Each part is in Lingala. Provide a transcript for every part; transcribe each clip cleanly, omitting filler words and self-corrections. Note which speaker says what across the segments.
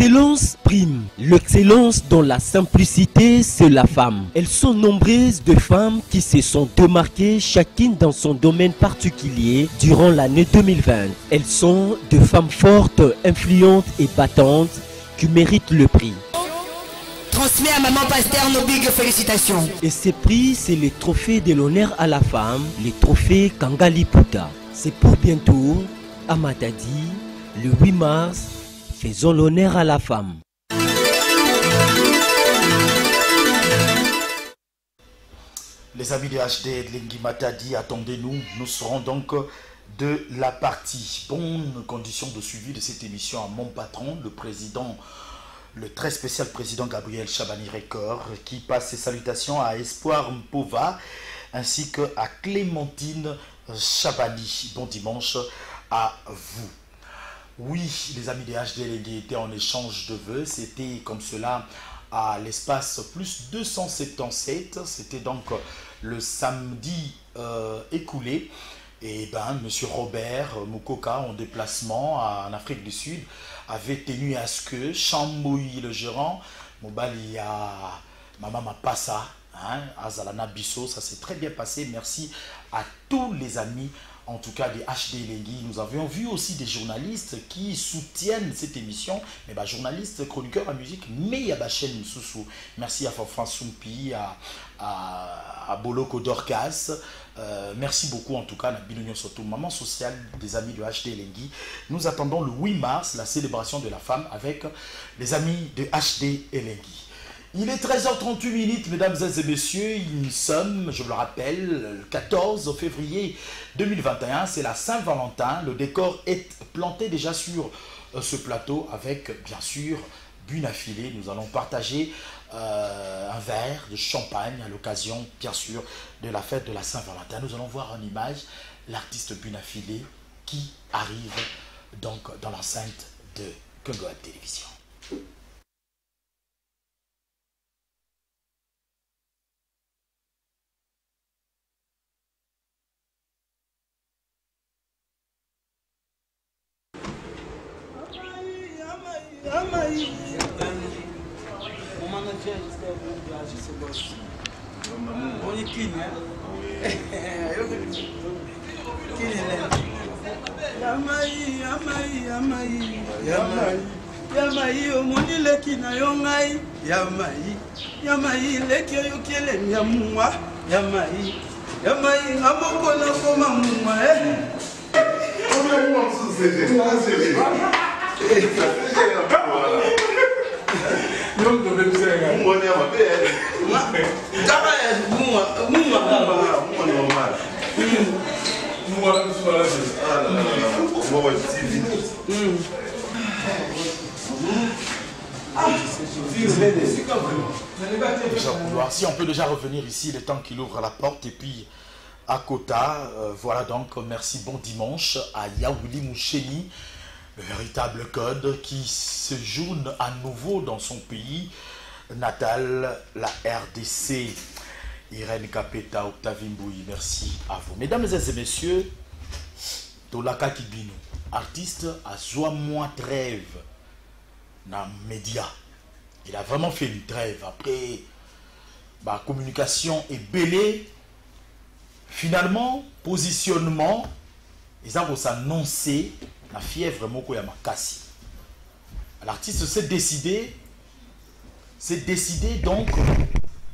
Speaker 1: L'excellence prime. L'excellence dans la simplicité, c'est la femme. Elles sont nombreuses de femmes qui se sont démarquées, chacune dans son domaine particulier, durant l'année 2020. Elles sont de femmes fortes, influentes et battantes qui méritent le prix.
Speaker 2: Transmets à maman Pasteur nos big félicitations.
Speaker 1: Et ces prix, c'est les trophées de l'honneur à la femme, les trophées Kangali Puta. C'est pour bientôt, à Matadi, le 8 mars, faisons l'honneur à la femme.
Speaker 3: Les amis de HD de Lengi Matadi, attendez-nous, nous serons donc de la partie. Bonne condition de suivi de cette émission à mon patron, le président, le très spécial président Gabriel Chabani Record, qui passe ses salutations à Espoir Mpova ainsi qu'à Clémentine Chabani. Bon dimanche à vous. Oui, les amis des HD Lengi étaient en échange de vœux. C'était comme cela à l'espace plus 277. C'était donc le samedi écoulé. Et ben, monsieur Robert Mukoka, en déplacement en Afrique du Sud, avait tenu à ce que Chamboui, le gérant, Mobali à Mama Mapassa, Azalana Bisso, ça s'est très bien passé. Merci à tous les amis, en tout cas des HD Lengi. Nous avions vu aussi des journalistes qui soutiennent cette émission, mais bah, journalistes, chroniqueurs à musique, mais il y a la chaîne Soussou. Merci à Fafran Soumpi, à Boloko Dorcas. Merci beaucoup en tout cas à Bilonio Soto, maman sociale des amis de HD Lengi. Nous attendons le 8 mars, la célébration de la femme avec les amis de HD Lengi. Il est 13h38, mesdames et messieurs, nous sommes, je vous le rappelle, le 14 février 2021, c'est la Saint-Valentin. Le décor est planté déjà sur ce plateau avec, bien sûr, Bunafilé. Nous allons partager un verre de champagne à l'occasion, bien sûr, de la fête de la Saint-Valentin. Nous allons voir en image l'artiste Bunafilé qui arrive donc dans l'enceinte de Congo Télévision.
Speaker 4: Yamai omoni leki na yongai yamai leki yokele nyamwa yamai amoko na koma mwa
Speaker 3: Si on peut déjà revenir ici, le temps qu'il ouvre la porte, et puis à Kota, voilà donc, merci, bon dimanche à Yaouli Moucheni, le véritable code qui séjourne à nouveau dans son pays natal, la RDC. Irène Kapeta, Octavie Mbouyi, merci à vous. Mesdames et messieurs, Tolaka Kibino, artiste à Zoa-moi trêve dans les médias. Il a vraiment fait une trêve. Après, la communication est bêlée. Finalement, positionnement, ils ont annoncé la fièvre Moko Yamakasi. L'artiste s'est décidé donc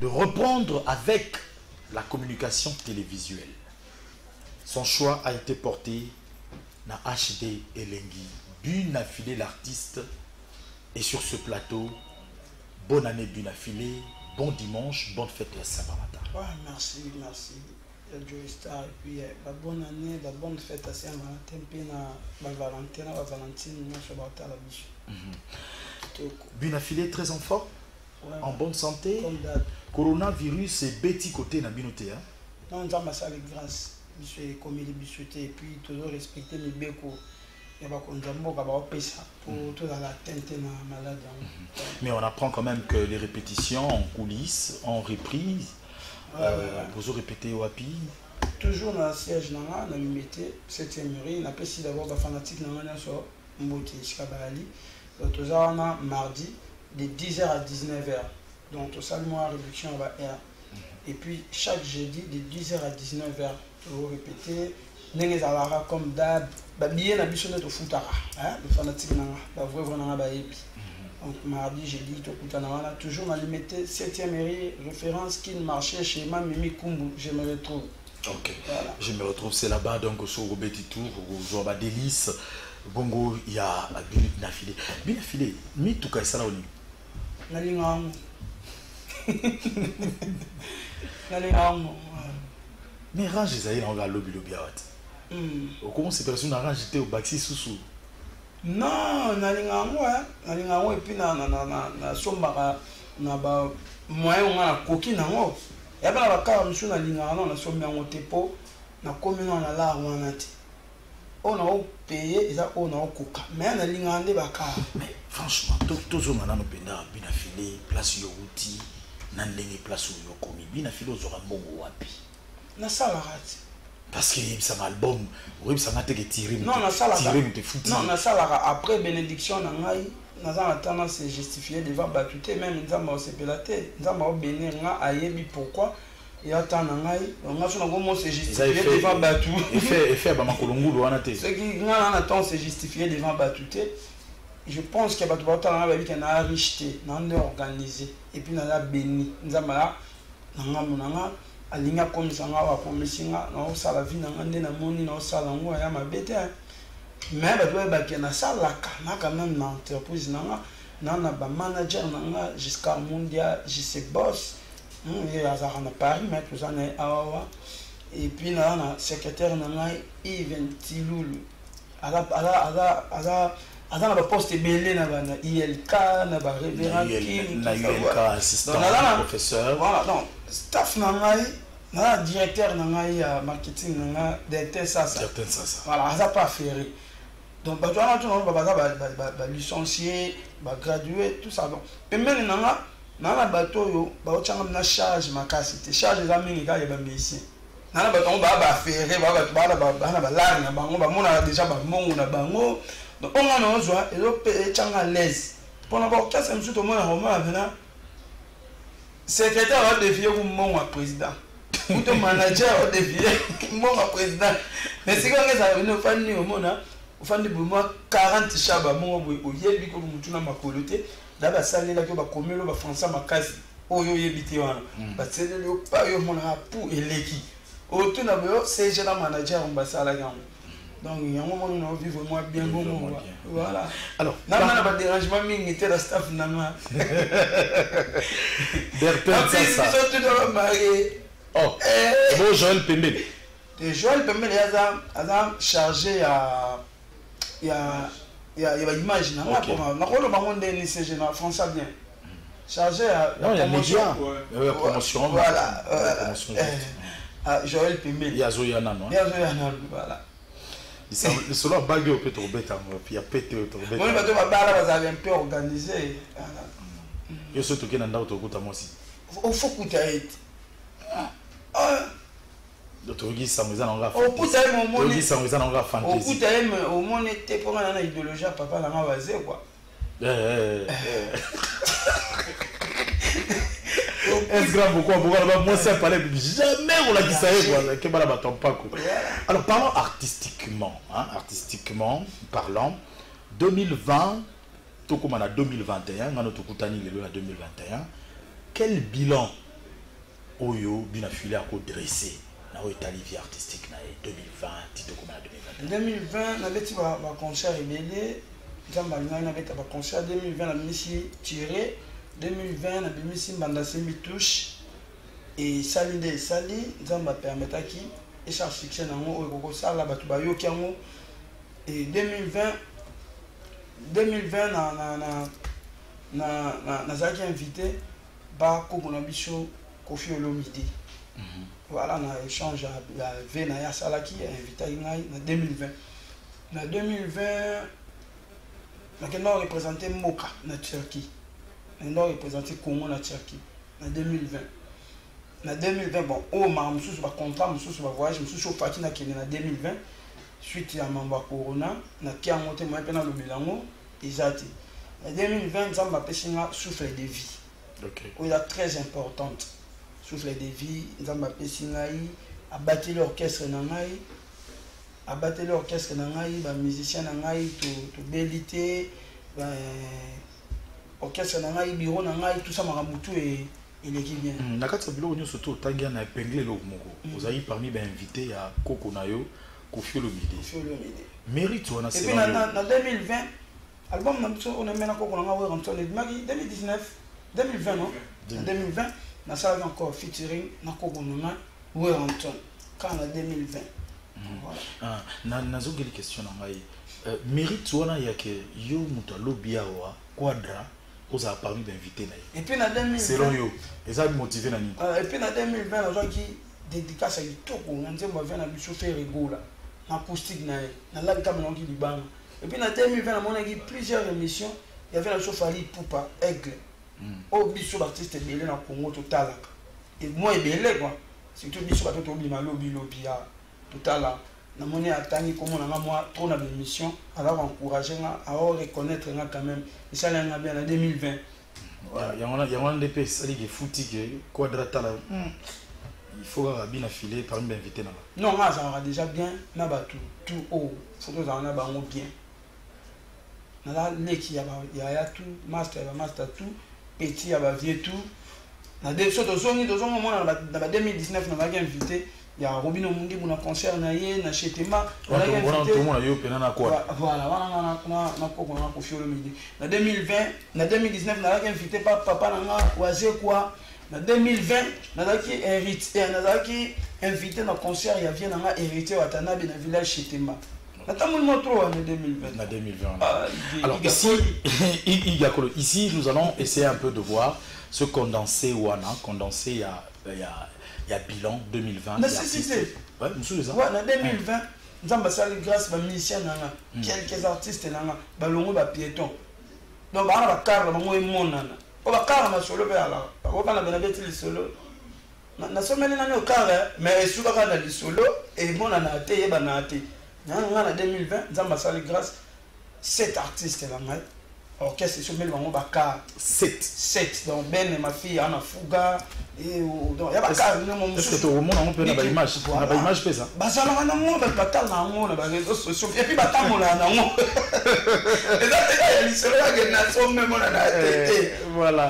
Speaker 3: de reprendre avec la communication télévisuelle. Son choix a été porté dans HD Lengi. Bunafilé l'artiste est sur ce plateau. Bonne année Bunafilé, bon dimanche, bonne fête de la Saint-Valentin.
Speaker 4: Ouais, merci. Joy Star, et puis bonne année, bonne fête à Saint-Valentin, puis Valentine, nous sommes à la biche.
Speaker 3: Bunafilé très en forme, ouais, en bonne santé. Coronavirus est petit côté dans Binoté.
Speaker 4: Non, on a ça avec grâce. Monsieur comme il est biscuité, et puis toujours respecter mes bécos. Il y a pour tout dans la tête malade.
Speaker 3: Mais on apprend quand même que les répétitions en coulisses, en reprise, vous répétez au API.
Speaker 4: Toujours dans le siège, dans la métier, 7e rue, on a d'abord des fanatiques dans le Mbote Chikabalali. Donc, nous avons mardi de 10h à 19h. Donc, tout ça, moi, réduction à R. Et puis, chaque jeudi de 10h à 19h, vous répétez. Nous avons comme d'hab, bien la mission de Foutara, le fanatique, la vraie vraiment. Donc, mardi, jeudi, toujours dans le 7e mairie, référence qui marchait chez Mimi Kumbu, je me retrouve.
Speaker 3: Ok, voilà. Je me retrouve, c'est là-bas, donc sur Robeti Tour, au Joaba Délice, Bongo, il y a Binafilé. Binafilé, mi tout cas, ça là, on est.
Speaker 4: Nalingang.
Speaker 3: Mais range, ils ont un lobby comment c'est personne à ranger au Baxi sous
Speaker 4: non, nalingango et puis na sombaka na ba moyen on a coquille nango. Ya ba ba ka monsieur na linganga na sombango tepo na komino na la wana ti. On a payé ça on a coca. Mais na lingande ba ka.
Speaker 3: Mais franchement, tous on a no penda Binafilé place yo outil na ndenge place yo komi Binafilé ozora mbongo wapi.
Speaker 4: Na sala rati.
Speaker 3: Parce que c'est un album, oui, ça n'a été tiré.
Speaker 4: Non, on a ça après bénédiction, on a tendance à justifier devant Batuté, même nous avons se pélaté, nous avons béni, pourquoi il y a tant on a comment se justifier devant Batu.
Speaker 3: Et fait Bamakolongo, on a été.
Speaker 4: Ce qui a tendance à justifier devant Batuté, je pense qu'il y a Batu qui a acheté, on a organisé, et puis on a béni, nous avons alinga komisanga wa komisinga na osala vie na ngande na moni na osala ngo ya mabete mais ba to ba kena sala kana quand même na entreprise na ba manager na jusqu'à mondial JC boss il azara na Paris mais tout ça na awa et puis na secrétaire na Yves Tilulu ala na ba poste belé na ba ILK na ba révérend Kim
Speaker 3: na ILK assistant professeur
Speaker 4: voilà donc staff na directeur na marketing na directeur ça voilà ça pas ferré donc ba toi ba licencié ba gradué tout ça donc et même na bato yo ba ochanga na charge makasité charge za mingi ka ba médecin na bato ba ferré ba la na bango ba mona déjà ba mongo na bango donc on a besoin et le changa l'aise pour na ba kasa msu to mona roman avena secrétaire va défier ou mon président ou ton manager va défier mon président mais c'est quand ça une famille au monde au famille pour moi 40 chaba mon au yebi ko mutu na makolote d'aba salela ko ba komelo ba français makasi oyo yebiti wana ba selelo pa yo mona pour eleki au tout na bo c'est général manager on ba sala yango donc il y a un moment où on vit vraiment bien bon voilà
Speaker 3: alors
Speaker 4: non pas de dérangement mais était la staff nana
Speaker 3: Bertrand ça
Speaker 4: ils sont tous mariés
Speaker 3: oh bon Joël Pembele a chargé il y a image na ko ba monde ni c'est général français bien chargé à la promotion
Speaker 4: voilà Joël Pembele
Speaker 3: Yazoyana non
Speaker 4: voilà
Speaker 3: le solo bague au pétro bêta puis a pété au pétro bêta
Speaker 4: moi bato babala vous avez un peu organisé
Speaker 3: yo surtout que nanda autokuta moi aussi
Speaker 4: au faut kuta
Speaker 3: Togi Samuza n'aura
Speaker 4: au kuta mo
Speaker 3: Togi Samuza n'aura fantasy
Speaker 4: au kuta au mon était pour na idéologie papa la mavazé quoi
Speaker 3: est grave pourquoi moi c'est parler jamais on l'a dit ça quoi que bala baton pas quoi. Alors parlons artistiquement artistiquement parlant 2020 tout comme en 2021 on a tout kutani le 2021 quel bilan oyo Binafilé a dressé na étali vie artistique na 2020 tout comme en
Speaker 4: 2020 na beti ba concert rebelle nzamba na beti ba concert 2020 na misi tiré 2020 na bimisi mbanda sembi touche et salide sali nzamba permettra qui et charge succès nango oyo ko sala batu ba yoki yango et 2020 na zaki invité ba ko na biso Kofi Olomide voilà na échange la vena ya salaki invité ngai na 2020 na 2020 na kena représenter Moka na Turquie. On a représenté Congo na Turquie en 2020. En 2020, bon, au Maramsou, sur le contrat, sur le voyage, sur le Fatina qui est en 2020, suite à Mamba Corona, na qui a monté moi pendant le bilan, ils ont En 2020, ça m'a pêché un souffle de vie. Oui, là, très importante. Souffle de vie, ça m'a pêché à battre l'orchestre nangai, à battre l'orchestre nangai, les musiciens nangai, tout bélité, orchestre nangai, bureau nangai, tout ça m'a ramoutou et l'équipe bien.
Speaker 3: Nakatsa bilo onyo surtout tangia na épinglé lo moko. Vous avez parmi ben invité à Koko Nayo, Kofi Olomide. Mérite on a.
Speaker 4: Et puis en 2020, album on a mené Koko Nayo Ranson 2019, 2020 non? En 2020, on a encore featuring na Koko Nayo Ranson quand en 2020.
Speaker 3: Voilà. Nazo quelle question nangai. Mérite on a yake yo mutalo biawa quadra. Vous avez parmi d'inviter.
Speaker 4: Et puis en 2020,
Speaker 3: selon vous, et ça motivé nani.
Speaker 4: Et puis en 2020, on a qui dédicace à Itoko, on a dit moi viens à chauffer rigolo là, acoustique na la gamme on qui liban. Et puis en 2020, on a eu plusieurs émissions, il y avait la chaufferie Poupa Aigle. Au biso artiste belé na Congo total. Et moi et belé quoi. Surtout biso ba to obi malobi lobia total là. Na monnaie atani comme on a moi trop na émission, alors encourager à reconnaître quand même. Et ça là bien en 2020.
Speaker 3: Il y a un DP ça dit fouti que quadrata là. Il faut bien affiler par une invité là.
Speaker 4: Non, moi ça va déjà bien, na ba tout haut, photos ça na ba bien. Na là l'équipe il y a tout, master tout, petit ya ba vieux tout. Na des choses dans moment dans 2019 on a invité. Il y a Robino Mundi pour un concert na Chetema.
Speaker 3: Voilà, tout le monde a eu penana quoi.
Speaker 4: Voilà, on a Kofi Olomide. En 2020, en 2019, on a invité papa nanga Oazé quoi. En 2020, on a invité dans concert, il y a bien nanga hérité Watanabe dans village Chetema. On a trop en 2020.
Speaker 3: En 2020. Alors ici, nous allons essayer un peu de voir ce condensé Wana, condensé il y a bilan 2020.
Speaker 4: Nécessité.
Speaker 3: Ouais, monsieur ça.
Speaker 4: Ouais, en 2020, nous avons passé grâce aux musiciens, quelques artistes, balongo ba piéton. Donc, on a car la moye monana. On va car na solo ba la. On va na beti le solo. Na someli na no car mais suka ka na le solo et monana ate yeba na ate. Na 2020, nous avons passé grâce 7 artistes là. Orchestre sur mille bango baka 7 donc Ben et ma fille Anna Fuga et donc ya baka non
Speaker 3: est-ce que tu remontes on peut na image fait ça
Speaker 4: ça na ngo bata na ngo na réseaux sociaux et puis bata mo na ngo et là il se regarde na son même na tête
Speaker 3: voilà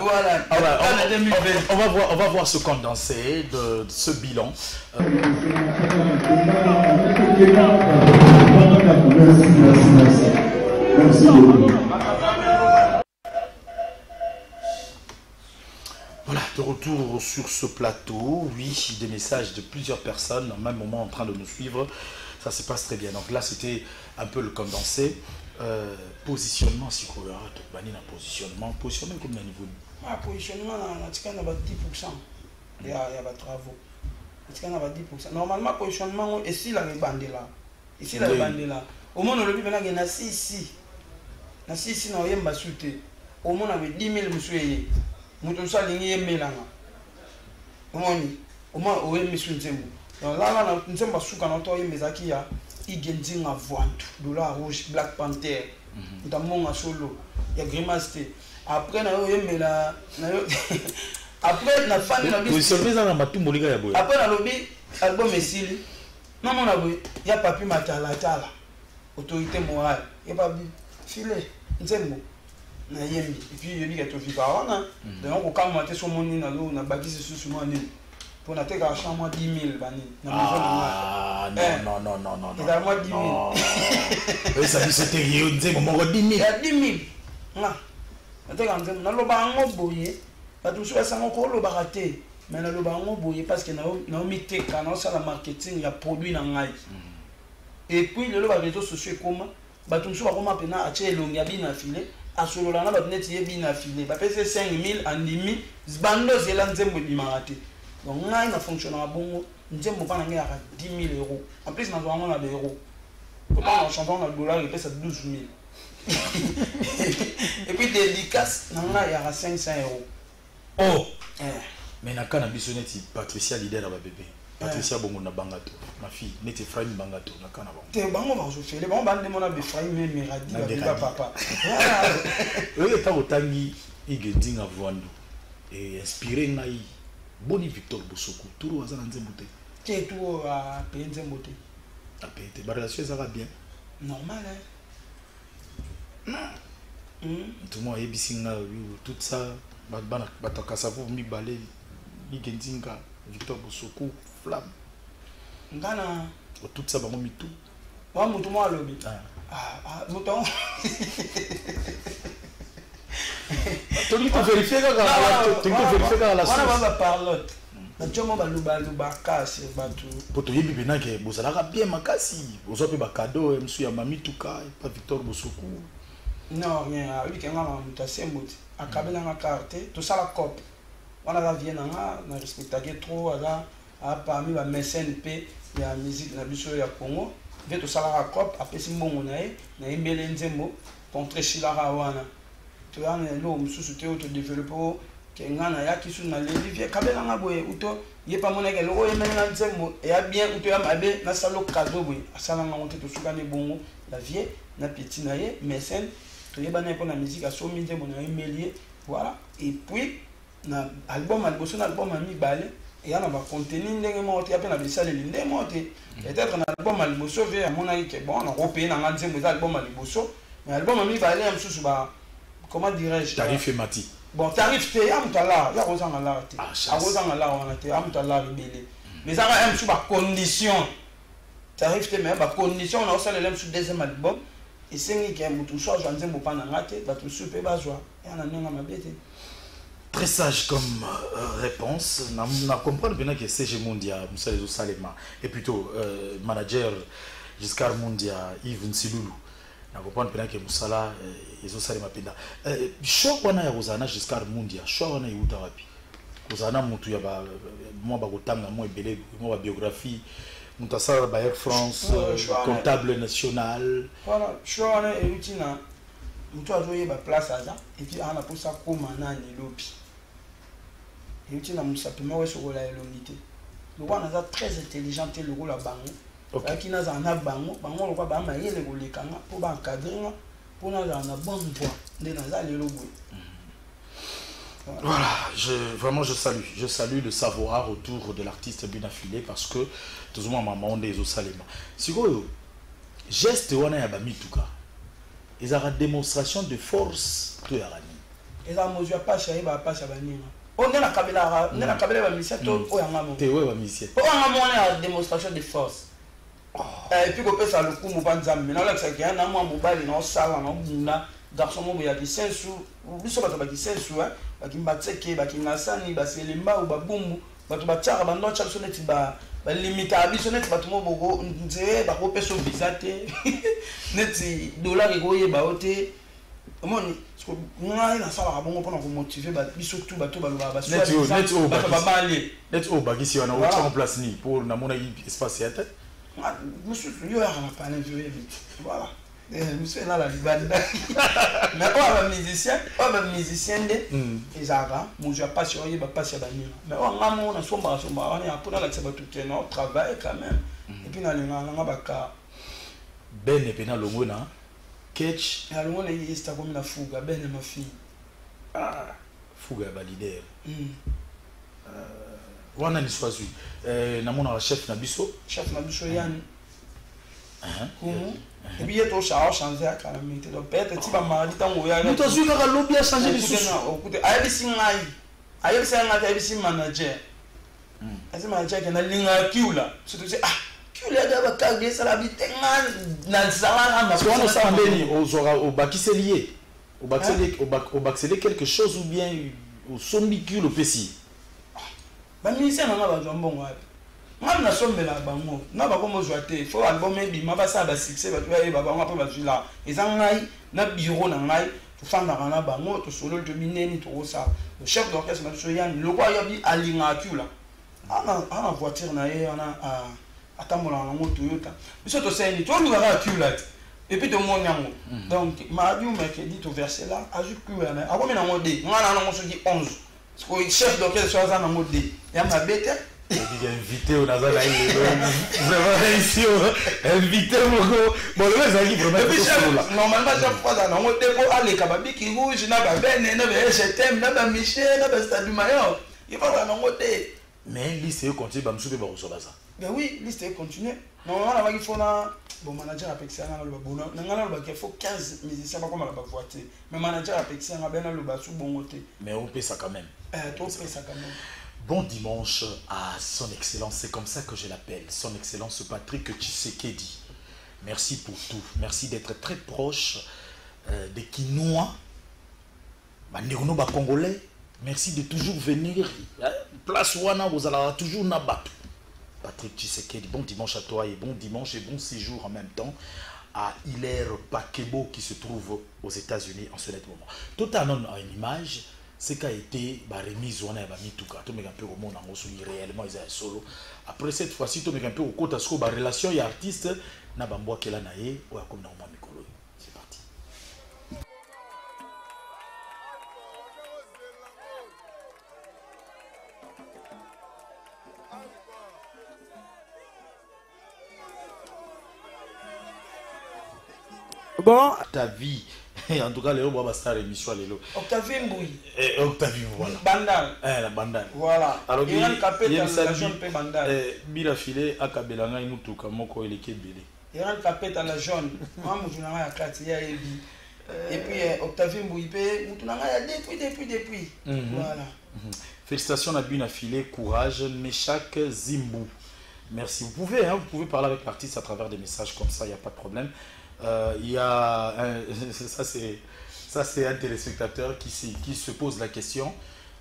Speaker 3: on va voir ce condensé de ce bilan. Merci beaucoup. Voilà, de retour sur ce plateau, oui, des messages de plusieurs personnes, en même moment en train de nous suivre, ça se passe très bien. Donc là, c'était un peu le condensé. Positionnement, si vous avez un positionnement comme le niveau.
Speaker 4: Positionnement, on a 10%. Il y a des travaux. On a 10%. Normalement, positionnement, ici, la bande là. Ici, la bande là. Au moins, on a vu qu'il y a 6. Na sisi na oyemba sute au moins avec 10 000 monsieur muto sa lingi yemelanga omoni au moins oyembi sunzembo donc là na nzemba suka na to yembezaki ya igenzinga vantu dollar rouge Black Panther ndamonga solo ya grimace après na oyembela na yo après na fan na
Speaker 3: biso surprise na matumbo liga ya boye
Speaker 4: après na lobi album esili non mon aboy ya papi matala tala autorité morale ya papi filet nzembo na yembi et puis yebi ka to fi pa wana donc ko kam monter sur moni na lo na bakisi susu moni pour na teka chambre 10 000 bani na maison
Speaker 3: non
Speaker 4: et dans moi 10 000
Speaker 3: et ça dit c'était nzembo mo 10 000
Speaker 4: na teka nzembo na lo ba ngo boye ba tout ça ngo ko lo ba raté mais na lo ba ngo boye parce que na mi teka na ça la marketing ya produit na ngai et puis le ba réseaux sociaux comment bato mso bakoma pena atie elongi abina file asolola na bato neti yebina file bapese 5000 andimi bando zela nzembo ebimaka te donc ngai na fonctionnera bongo nzembo mpa na ngai yaka 10 000 euros en plus nazwa yango na baeuro pourtant na chanson na dollar epesa 12 000 et puis dédicace na ngai yaka 500 euros
Speaker 3: mais na kana biso neti Patricia leader ya babebe Patricia Bongo na Bangato, ma fille, n'était Ephraim Bangato, na Kanaba.
Speaker 4: T'es bango va se faire, les bango bande mon abbé Ephraim Meradi, papa.
Speaker 3: Oui, et au tangi, il est Voando et inspiré naï. Boni Victor Bosoko, tout le monde a
Speaker 4: qui est tout à payer Nzembote.
Speaker 3: À payer, ma relation ça va bien.
Speaker 4: Normal, hein?
Speaker 3: Tout le monde a bisinga, tout ça, batakasavo mi balé, Igendinga, Victor Bosoko, Flamme.
Speaker 4: Ngana.
Speaker 3: Tout ça, bah, mi tout.
Speaker 4: Moi, mouton, moi, lobby. Mouton.
Speaker 3: Tu peux vérifier quand la source.
Speaker 4: On va parler. Tu vas makasi batu.
Speaker 3: Poto yebi bena ke bozalaka bien makasi. Ozo pe ba cadeau msu ya mami tuka pas Victor Bosoko.
Speaker 4: Non, rien, lui qui ngama mutase muti. Akabela nga carte, to sala cop. Wana va viena nga na respectage trop ala a parmi ba mécène pe ya musique na biso ya Congo. Ve to sala cop apesi mbongo na ye na imbele nzembo contre Shilara wana. Tu as lo mususu te auto développer ngana ya kisu na levier kabela nga boye uto ye pa moneke loko ye menga nzembo e ya bien uto ya mabe na salo cadeau boye asala nga monte to suka ne bongo la vie na petit na ye mécène to ye bana pour la musique a so nzembo na emelier voilà et puis na album alboso na album ami balé et ya na ba contenu ndenge monte ya pe na bisale ndenge monte peut-être na album alboso ve ya mona ke bon na repé na nga nzembo za album alboso mais album ami balé am susu ba comment dirais-je
Speaker 3: tarif mati.
Speaker 4: Bon, tarif te amutala, ya kozanga la te. Akozanga la wana te, amutala rebele. Mais ça va sur ba condition. Tarif te mais ba condition on a aussi le sur deuxième album et c'est ngi ke mutu so janze mbopa na ngate, ba tu super bazwa. Ya na nenga mabete.
Speaker 3: Très sage comme réponse. On comprend bien que CG Mondia, Moussa Lezo Salema, et plutôt manager Giscard Mondia, Yves Nsilulu. On comprend bien que Moussala Lezo Salema penda. Choix wana ya Rosana Giscard Mondia, choix wana yuta wapi. Rosana mutu ya ba moi ba kotanga moi belé moi ba biographie. Moutasara ba Air France, comptable national.
Speaker 4: Voilà, choix wana yutina. Mutu a joué ba place à ça et puis on a pour ça comme nani lopi. Et tu n'as pas sur la l'unité. Le roi n'a très intelligent et le rôle à bango. Qui n'a un bango, bango le roi bama y le rôle kanga pour encadrer pour n'a un bonne voix de n'a le logo.
Speaker 3: Voilà, je salue le savoir autour de l'artiste bien affilé parce que tout le monde m'a demandé aux Salema. Si vous geste wana ya ba mituka. Ils ont une démonstration de force de Yarani.
Speaker 4: Ils ont mesure pas chez ba pas chabani. On est la kabila, on est la kabila ba mission to o yanga mo.
Speaker 3: Te ouais ba mission.
Speaker 4: O yanga mo na démonstration de force. Et puis ko pesa le coup mo banzam, mais là ça qui a na mo mobile na sala na bunda, garçon mo ya 15 sous, biso ba 15 sous hein, ba kimbatseke, ba kinasani, ba selemba ou ba bumbu, ba to ba tsara ba no tsa soneti ba limite à bisonnet ba tumo bogo nze ba ko peso visa te neti dollar egoye ba ote omoni parce que ngai na sala bongo pona ko motiver ba biso tout ba to ba ba
Speaker 3: net
Speaker 4: ba mali
Speaker 3: net o bagisi wana o en place ni pour na mona espace ya tête
Speaker 4: monsieur yo ya na parler vite voilà monsieur là la libanda mais on va musicien de ezara moi je pas sur ba pas sur bani mais on ngamo na somba on est pour la tsaba tout no travail quand même et puis na linga na baka
Speaker 3: ben et pena longona catch
Speaker 4: ya longona yista comme la fuga ben ma fille
Speaker 3: fuga ba leader wana ni choisi na mona chef na biso
Speaker 4: yani et puis il y a tout ça changer à calamité donc peut-être tu vas marier tant ou ya
Speaker 3: tu as vu que lobby a changé de source
Speaker 4: écoute ayebisi ngai ayebisi manager asi manager que na linga kiula surtout c'est kiula da ba kagé ça la bitenga na sala na
Speaker 3: parce qu'on a ça mbeni au bakise lié au bakise quelque chose ou bien au sombi kiula pesi
Speaker 4: ba ministère na ba jambongo wapi moi na sombela bango na ba komo joate faut album ebi ma ba sa ba succès ba tuya ba bango après ba jula ezangai na bureau na ngai to fanda na bango to solo to mineni to ça le chef d'orchestre na so yani le quoi yabi alinga akula ana voiture na ye ana atamola na moto Toyota biso to seni to lu ga akula et puis to mon yango donc mardi ou mercredi to verser là ajoute que na ako mena ngode ngana na ngoso ki 11 parce que chef d'orchestre so za na ngode ya mabete
Speaker 3: invité au Nazar vraiment ici invité bon le mec ça qui vraiment
Speaker 4: normalement chaque fois dans on déco aller kababiki rouge na ba bene na ba je t'aime na ba Michel na ba Stade Mayor il va dans on té
Speaker 3: mais liste continue ba msube ba kosoba ça
Speaker 4: ben oui liste continue normalement là il faut na bon manager Apexia na lo ba bona na lo ba qu'il faut 15 musiciens pas comme la ba voiter mais manager Apexia na ben na lo ba sous bon côté
Speaker 3: mais on paie ça quand même
Speaker 4: on paie ça quand même.
Speaker 3: Bon dimanche à son excellence, c'est comme ça que je l'appelle, son excellence Patrick Tshisekedi. Merci pour tout, merci d'être très proche des Kinois, des Congolais. Merci de toujours venir, place Wana, vous allez toujours nabat. Patrick Tshisekedi, bon dimanche à toi et bon dimanche et bon séjour en même temps à Hilaire Pakebo qui se trouve aux États-Unis en ce net moment. Tout en une image. C'est qu'a été remise on a mis tout cas tout un peu au monde en gros réellement ils sont solo après cette fois-ci tout un peu au côté de la relation et artiste na bamboa kela nae ou comme na mama mikolo c'est parti.
Speaker 4: Bon
Speaker 3: ta vie en tout cas, les gens star émission les lots.
Speaker 4: Octavie Mbouy.
Speaker 3: Octavie, voilà.
Speaker 4: Bandal.
Speaker 3: La bandal.
Speaker 4: Voilà.
Speaker 3: Alors,
Speaker 4: il y a un capé dans la jaune pe bandal.
Speaker 3: Mira filé à Kabelanga il nous tout comme quoi il est kébélé.
Speaker 4: Il y a un capé dans la jaune. Moi, je suis dans la carte il y a Ebi. Et puis Octavie Mbouy pe, nous n'avons depuis. Voilà.
Speaker 3: Félicitations à Buna filé, courage, Meshak Zimbou. Merci. Vous pouvez parler avec l'artiste à travers des messages comme ça, il n'y a pas de problème. Il y a ça c'est un téléspectateur qui se pose la question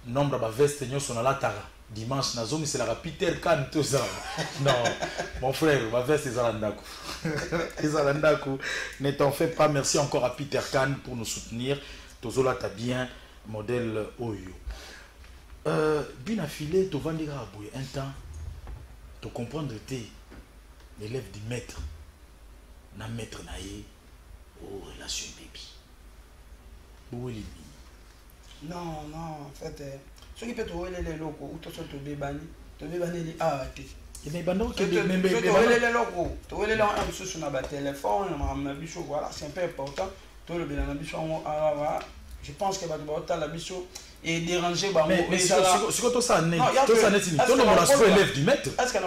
Speaker 3: nombre de vestes sont à la tara dimanche nazomi c'est la Peter Kan tout ça non mon frère ma veste est à l'andaku ne t'en fais pas. Merci encore à Peter Kan pour nous soutenir. Tozola t'as bien modèle Oyo bien affilé tu vas dire un temps tu comprendre t'es l'élève du maître na maître naïe aux relations baby. Où est
Speaker 4: non, en fait, ce qui peut te rouler les locaux, ou te bébani les arrêtés.
Speaker 3: Et mais bando que
Speaker 4: les locaux, tu rouler les gens sur le téléphone, voilà, c'est un peu important. Tout le bien je pense que va te la bichot et déranger
Speaker 3: mais ce que tout ça n'est tout le monde a élève du maître.
Speaker 4: Est-ce que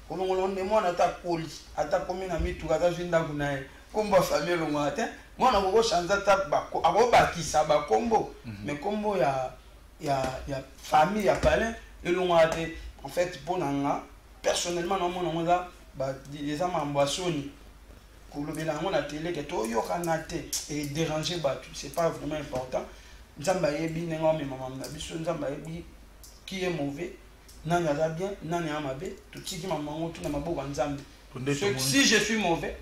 Speaker 4: on est on est moi ata poli ata komi na mitu ata jinda kunae kombo famille lo ngate moi na ko chanza ta ba ko ba kisa ba kombo mais kombo ya famille ya palin et lo ngate en fait pour nanga personnellement na mona ngoza ba des amambasoni ko lo bela ngona télé que to yo kanate et déranger ba c'est pas vraiment important. Nzamba yebi nengo mi maman na biso nzamba yebi qui est mauvais. Nani a bien, nani a mabe, tout ce qui m'a tout na mabo nzambe. Si je suis mauvais,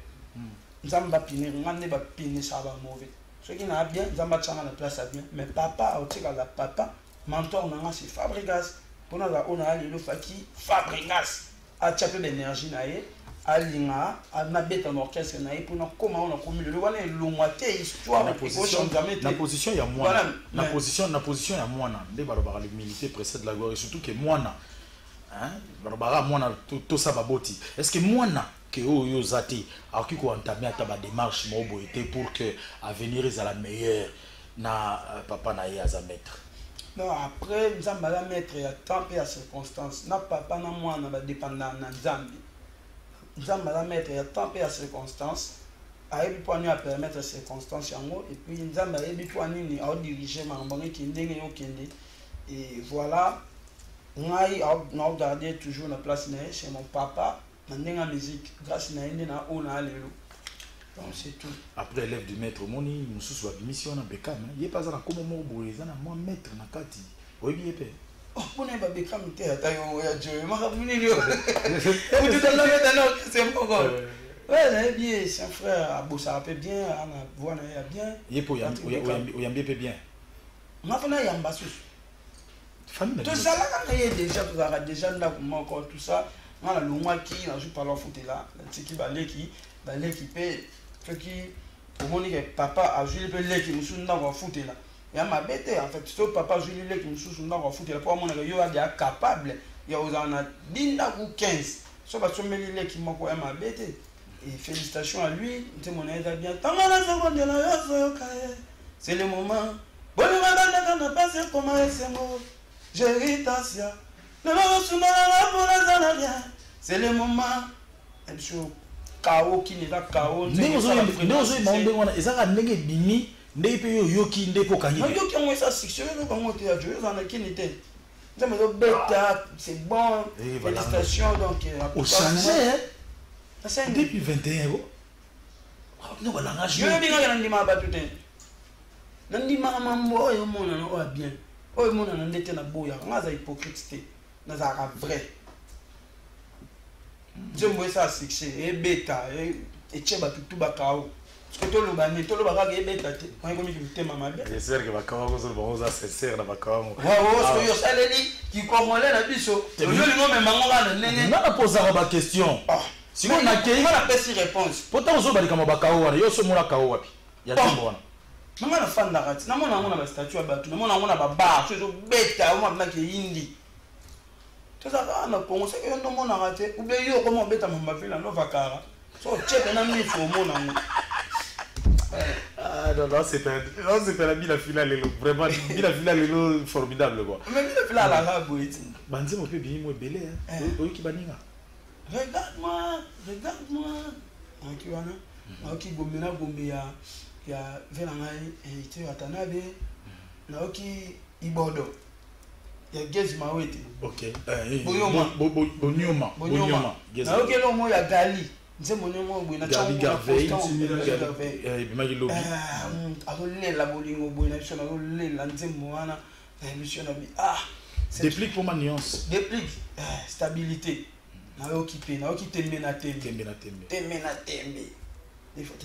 Speaker 4: nzamba piner, ngane ba piner ça va mauvais. Ce qui n'a bien, nzamba tchanga la place à bien, mais papa au tika la papa, mentor nanga c'est Fabregas. Pour na on a le faki Fabregas. A tchapé l'énergie naé, a linga, a na bête en orchestre naé pour na comment on a commis le wana longwate histoire
Speaker 3: la position il y a moi. La position il y a moi na. Des barbares l'humilité précède la gloire et surtout que moi na Barbara mwana tout ça baboti. Est-ce que mwana que yo zati a qui ko entamer ta ba démarche mo boité pour que avenir est à la meilleure na papa na ya za maître.
Speaker 4: Non après nzamba la maître ya temps et à circonstance na papa na mwana ba dépendant na nzambi. Nzamba la maître ya temps et à circonstance a ebi pour nous à permettre circonstances yango et puis nzamba ebi pour nini a diriger mambongi kindenge yo kende et voilà. Ngai a gardé toujours la place chez mon papa dans la musique grâce à une na ona lelo. Donc c'est tout.
Speaker 3: Après élève du maître moni nous sous mission na Bekam il pas ça comme mo boyeza na moi maître na kati oyebi epé
Speaker 4: oh pour ne pas Bekam te ata yo ya Dieu ma mini yo vous tout la mettre alors c'est pourquoi ouais bien c'est un frère a bossé un peu bien ana voix na bien
Speaker 3: yepo yambi peu bien
Speaker 4: ma fana yamba sous tout ça là quand il y a déjà là encore tout ça on a le mois qui n'a pas leur foot là qui balé qui paie ce qui au moment que papa a joué le qui nous sommes dans foot là Il y a ma bête, en fait, ce papa Julien qui me soutient dans le foot, il a pas mon est capable, il y a aux en a 10 ou 15. Ce pas son mêlé qui m'a quoi ma bête. Et félicitations à lui, c'est mon aide à bien. C'est le moment. Bon, on va passer comment c'est moi. J'ai Tasia. C'est le moment. Chaos qui n'est pas chaos.
Speaker 3: Nous sommes bimi. Ndé pe yoki ndé po kanyi.
Speaker 4: Yoki on ça section comment tu as joué dans qui n'était. C'est bon. Félicitations donc
Speaker 3: au changer depuis 21 ans. Non voilà ngage.
Speaker 4: Je dis nga ndima ba tout temps. Ndima mambo yo mona no bien. Oyo mona ndete na boya. Ngaza hypocrite. Na za vrai. Je me ça section et bêta et tcheba tout ba kao. Parce que tout le bani, tout le bagage est bête. Quand il me dit maman bien.
Speaker 3: J'espère que va quand on va se servir dans ma com.
Speaker 4: Ouais, ouais, ça les dit qui comprend là biso. Le nom mais maman là nene.
Speaker 3: On a posé la question. Si on a
Speaker 4: qu'il la peste réponse.
Speaker 3: Pourtant on va dire comme bakao wana, yo so mona kao wapi. Ya timbo wana.
Speaker 4: Maman na fan d'arati. Na mona ba statue ba tu. Na mona ba bar, so bête, on m'a que indi. Tout ça na pongo c'est que no mona raté ou bien yo comment bête mama vila no vakara. So check na mi fo mona.
Speaker 3: Ah non, c'était la bille finale, vraiment, bille finale formidable quoi.
Speaker 4: Mais bille finale à la boîte.
Speaker 3: Banzi mon peu bien moi belé hein. Oyo ki baninga.
Speaker 4: Regarde-moi. Ok wana. Ok gomena gombe ya vela ngai ite atanabe. Na ok ibodo. Ya gezi mawete.
Speaker 3: Ok.
Speaker 4: Bonyoma.
Speaker 3: Bonyoma.
Speaker 4: Na ok lo mo ya gali. Nze monemo bwena
Speaker 3: Gali Garvey bimaki lobi
Speaker 4: akolela bolingo bwena biso nakolela nzembo wana biso na bi
Speaker 3: déplique pour ma nuance
Speaker 4: déplique stabilité nayoki tembe na tembe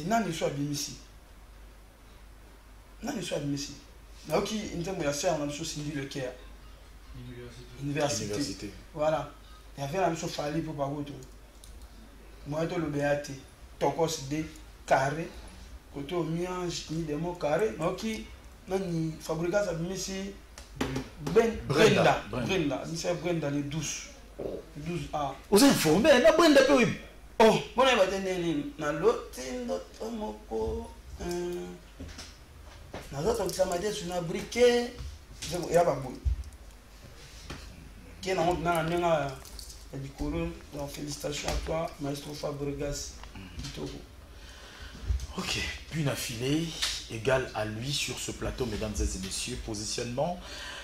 Speaker 4: nani so abimisi nayoki nzembo ya sœur na biso Cindy Le Caire université voilà il y avait la biso fali pour bagoto. Moi, je le béate, tokos de carré, côté au miange, ni des mots carrés, ok, nani fabrica sa misi Brenda, c'est Brenda les 12A.
Speaker 3: Vous informez, na Brenda peut.
Speaker 4: Oh, bon, elle va tenir na lotindo tomoko, na l'autre qui s'amène sur un briquet, il y a pas bon. Qui est dans la donc félicitations à toi, Maestro Fabregas.
Speaker 3: Ok, puis une affilée égale à lui sur ce plateau, mesdames et messieurs. Positionnement,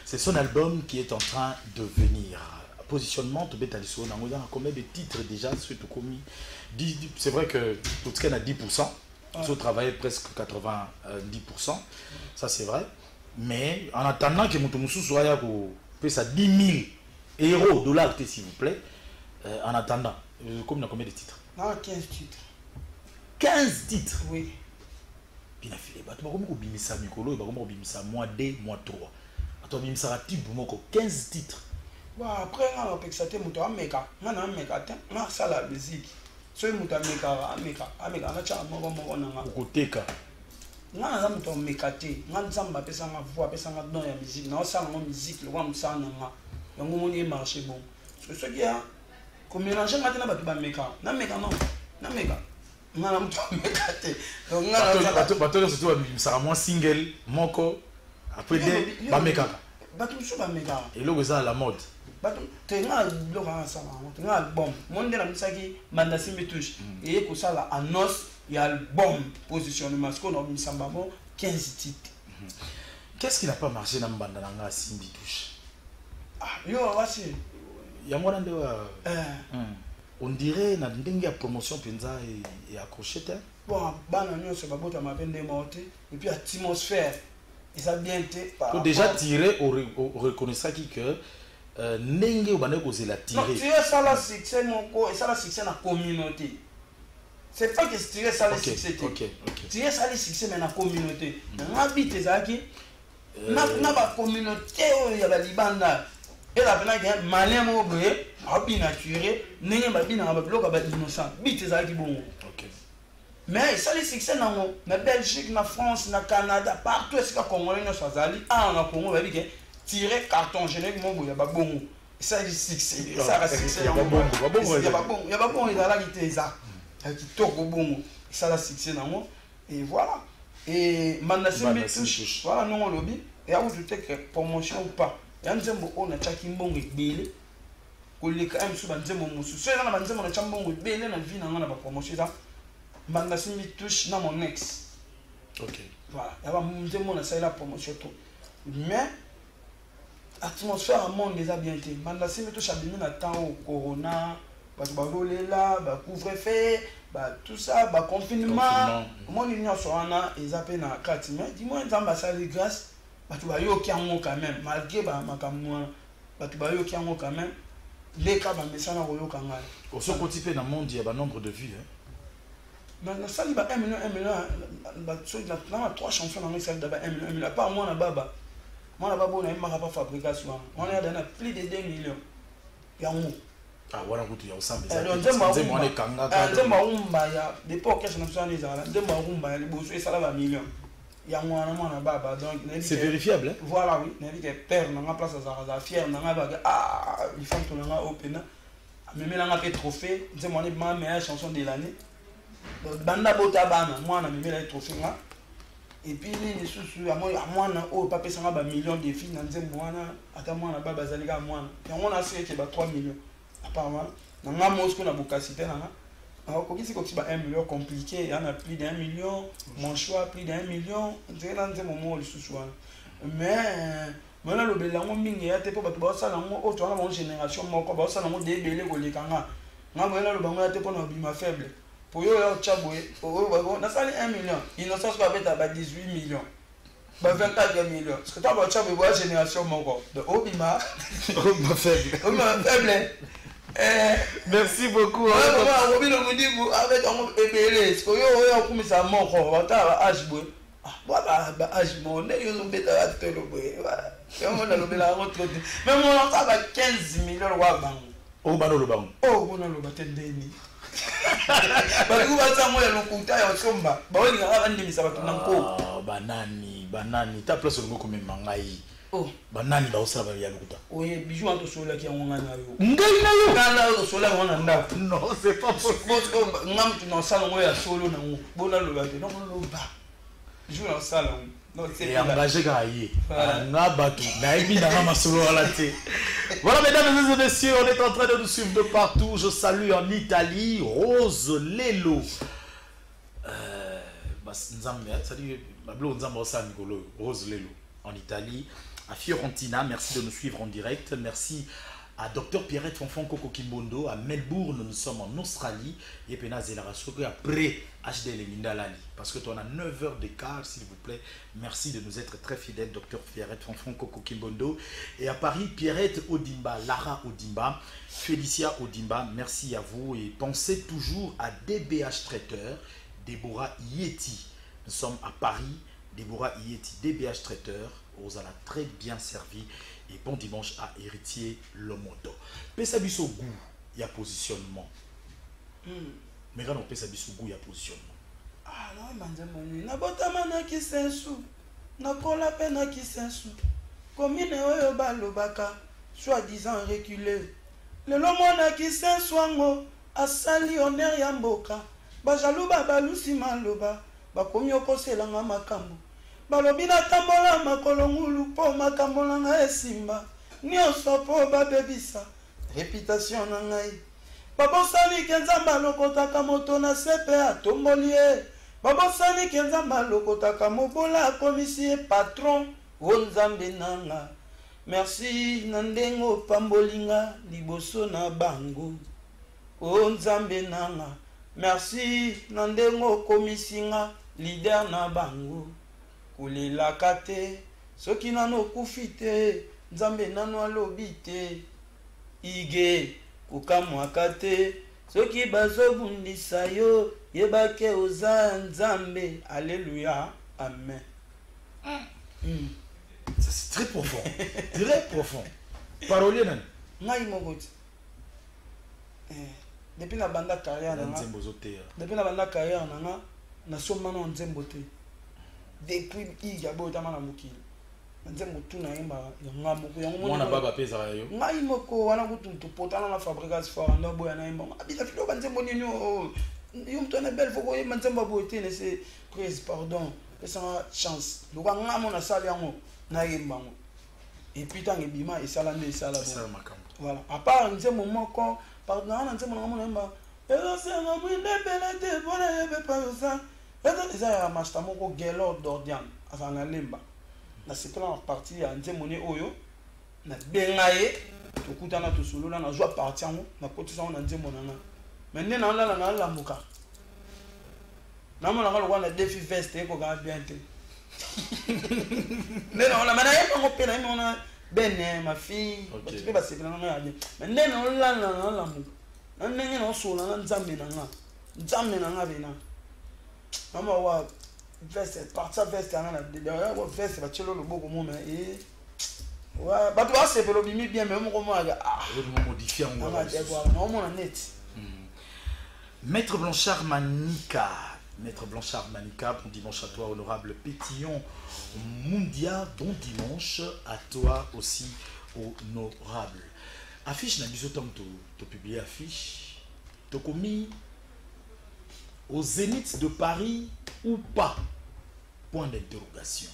Speaker 3: c'est son album qui est en train de venir. Positionnement, tu bêtes à combien de titres déjà? C'est vrai que tout ce qu'il y a 10%, ils travaillent presque 90%, ça c'est vrai. Mais en attendant que Moutoumousou soit ça 10 000 euros, dollars, s'il vous plaît. En attendant, comme il y a combien de titres?
Speaker 4: Non, 15 titres.
Speaker 3: 15 titres?
Speaker 4: Oui.
Speaker 3: Puis il a filé. Tu vas bimisa Mikolo, tu vas bimisa mois 2, mois 3. Tu vas bimisa type 15 titres.
Speaker 4: Bon, après, on a pexaté, on a meka. On a meka, on a ça la musique. So on a meka, on a tcha moko na.
Speaker 3: Okoteka.
Speaker 4: On a ça mekate. On a ça pesa ma voix, pesa ma don ya musique. On a ça ma musique, le wa msa na nga. Donc on est marché bon. Parce que ce qui a comme mélanger maintenant ba meka. Na meka non. Na meka. On a mto mekate. Donc on a
Speaker 3: bato surtout ça moins single, moko après des ba meka.
Speaker 4: Bato so ba meka.
Speaker 3: Et là ça à la mode.
Speaker 4: Bato tenga lo ka ça tenga album. Monde na misaki mandasi metouche. Et ko ça la annonce il y a album positionnement parce qu'on a mis ça 15 titres.
Speaker 3: Qu'est-ce qui n'a pas marché dans Mbanda Nanga Simbi Touche?
Speaker 4: Yo voici.
Speaker 3: On dirait na ndenge promotion penza et accroché.
Speaker 4: Bon, c'est pas ma peine de monter et puis atmosphère. Et ça bien été
Speaker 3: par déjà tiré au reconnaissant que ndenge ou bane cause la tirer.
Speaker 4: Non, tirer ça la succès mon co et ça la succès na communauté. C'est pas que tirer ça le succès.
Speaker 3: OK.
Speaker 4: Tirer ça le succès mais na communauté. Na habite ça qui na ba communauté il y a ba libanda. Et la peine que malien mo boye a bien naturé, n'est pas bien ba bloc ba innocent. Bite ça qui bon.
Speaker 3: OK.
Speaker 4: Mais ça, les succès dans la Belgique, la France, le Canada, partout, est-ce que les Congolais ne sont pas allés? Ah, on a Congo, on va dire tirer carton générique, il y a pas bon. Ça, c'est succès. Ça, c'est succès. Il y a pas bon. Il y a pas bon. Il y a pas bon. Il y a la guitare, ça. Qui tourne au bon. Ça, c'est succès dans moi. Et voilà. Et Mandassi me touche. Voilà, non, on lobby. Et à vous, je te dis promotion ou pas. Il y a un zéro, on a chaque imbong et bélé. Qu'on les quand même sous un zéro, mon sous. Soit dans un zéro, on a chaque imbong et bélé, on a vu, on a pas promotion ça. Mandassi me touche dans mon ex.
Speaker 3: Ok.
Speaker 4: Voilà. Il y a un zéro, on a ça la promotion tout. Mais, l'atmosphère à monde déjà bien été. Mandassi me touche à bien le temps au corona, bah voler là, bah couvre-feu, bah tout ça, bah confinement. Moi, l'union sur un an, ils appellent dans la carte. Mais dis-moi, ils ont ça de grâce. Bah tu vas y aller quand même, malgré bah ma camoufle, bah tu vas y aller quand même. Les cas bah mais ça n'a rien au Canada.
Speaker 3: Au second côté dans le monde, il y a un nombre de vues.
Speaker 4: Mais ça il va 1 million, bah sur la 3 chansons dans les salles d'abord 1 million, pas moi na baba. Moi na baba on a même pas fabrication. On est dans plus de 2 millions. Il y a un
Speaker 3: ah voilà route il y a aussi mais
Speaker 4: ça ya depuis que je ne suis pas allé là de marumba ya liboso et ça là va million. Il y a moi na baba donc
Speaker 3: c'est vérifiable hein?
Speaker 4: Voilà oui, il y a père na place à fier na ba ah il faut que na open mais là on a fait trophée, c'est moi ma meilleure chanson de l'année. Banda bota bana moi na mimi la trophée là. Et puis les sous à moi na oh papa ça ba millions de filles na moi na ata moi na baba zalika moi na on a fait que ba 3 millions apparemment na Moscou na Bukasite na alors quand c'est 1 million compliqué il y en a plus d'1 million mon choix plus d'1 million c'est dans ce moment le sous mais maintenant le belango mingi ya te po bato ba ça na mo autre na mon génération moko ba ça na mo debele ko lekanga nga bona le bango ya te po na bima faible pour yo ya chaboye pour na sali 1 million innocence va mettre à 18 millions ba 24 millions parce que toi ba chaboye ba génération moko de obima faible.
Speaker 3: Merci beaucoup. Banani, ta place au comme mangai. Oh, banani ba osala ba ya lokuta.
Speaker 4: Oui, bijou en to sola ki ngana yo.
Speaker 3: Ngai na yo.
Speaker 4: Kana yo sola ngana nda.
Speaker 3: Non, c'est pas possible.
Speaker 4: Ngam tu na sala ngo ya solo na ngo. Bona lo ba te. Non lo ba. Bijou na sala ngo. Non, c'est
Speaker 3: et engagé gaïe. Na batu, na ebi na ma solo ala te. Voilà mesdames et messieurs, on est en train de nous suivre de partout. Je salue en Italie Rose Lelo. Nzambe, c'est-à-dire Bablo Nzambe Osa Nicolo, Rose Lelo en Italie. À Fiorentina, merci de nous suivre en direct. Merci à Dr Pierrette Fonfon Koko Kimbondo. À Melbourne, nous sommes en Australie. Et puis, après HD Lali. Parce que tu en as 9 heures d'écart, s'il vous plaît. Merci de nous être très fidèles, Dr Pierrette Fonfon Koko Kimbondo. Et à Paris, Pierrette Odimba, Lara Odimba, Félicia Odimba, merci à vous. Et pensez toujours à DBH Traiteur, Déborah Yeti. Nous sommes à Paris, Déborah Yeti, DBH Traiteur. Vous allez très bien servi et bon dimanche à Héritier Lomodo. Pesabiso goût, il y a positionnement. Mais quand on pesabiso goût, il y a positionnement.
Speaker 4: Ah non, manzamoni. Na botama na kisensu. Na kola pe na kisensu. Combine oyo balobaka, soi-disant reculé. Le lomo na kisensu ango, asali honneur ya mboka. Bajaluba balusi maloba, bakomi okoselanga makambo. Balobi na tambola makolo ngulu po makambo na ngai esimba nyonso po babebisa réputation na ngai babosani ke nzambe alokotaka moto na sepe atomboli ye babosani ke nzambe alokotaka mobola akomisi ye patron o nzambe nanga merci na ndenge opambolinga liboso na bango o nzambe nanga merci na ndenge okomisinga leader na bango kulelaka te soki nano okufi te nzambe nano alobi te ige kokamwaka te soki bazobundisa yo yebake oza nzambe alleluya amen.
Speaker 3: C'est très profond. Très profond. Parolier nan
Speaker 4: ngai mokoti depuis la banda carrière nanga depuis la banda carrière nanga na somana on nzembo te depuis iga botama na mokili nzembo tuna yemba yanga moko yango
Speaker 3: mona baba pesa yo
Speaker 4: ngai moko wana kutu potana na fabrication fort ndo boya na yemba abita filo banzembo nini yo mtu na belle foko yemba nzembo bote ne c'est prise pardon esa chance luka ngamo na sala yango na yemba ngo et puis tant ebima esala nde esala bon voilà à part nzembo moko pardon na nzembo ngamo na yemba elo senga mwinde belete bona yebe pa ça eza ya master moko gelo d'ordian asa na lemba na sepela en partie ya nzembo ne oyo na bengaye tokutana tosolola na joie partie yango na kotisa na nzembo na nga mais nde na lala na lamuka na mona ngalo na défi veste eko ga bien te nde na la mana yeba ngope na mona bene ma fille tu peux passer na nga bien mais nde na lala na lamuka na ndenge na osola na nzambe na nga bena mama wa veste partie veste na na veste ba chelo loboko mo mais ouais ba toi c'est pelo bimi bien mais mo mo aga
Speaker 3: modifier
Speaker 4: on va non mon net
Speaker 3: Maître Blanchard Manika bon dimanche à toi honorable Pétillon Mundia bon dimanche à toi aussi honorable affiche na biso tam to publier affiche to commis au Zénith de Paris ou pas? Point d'interrogation.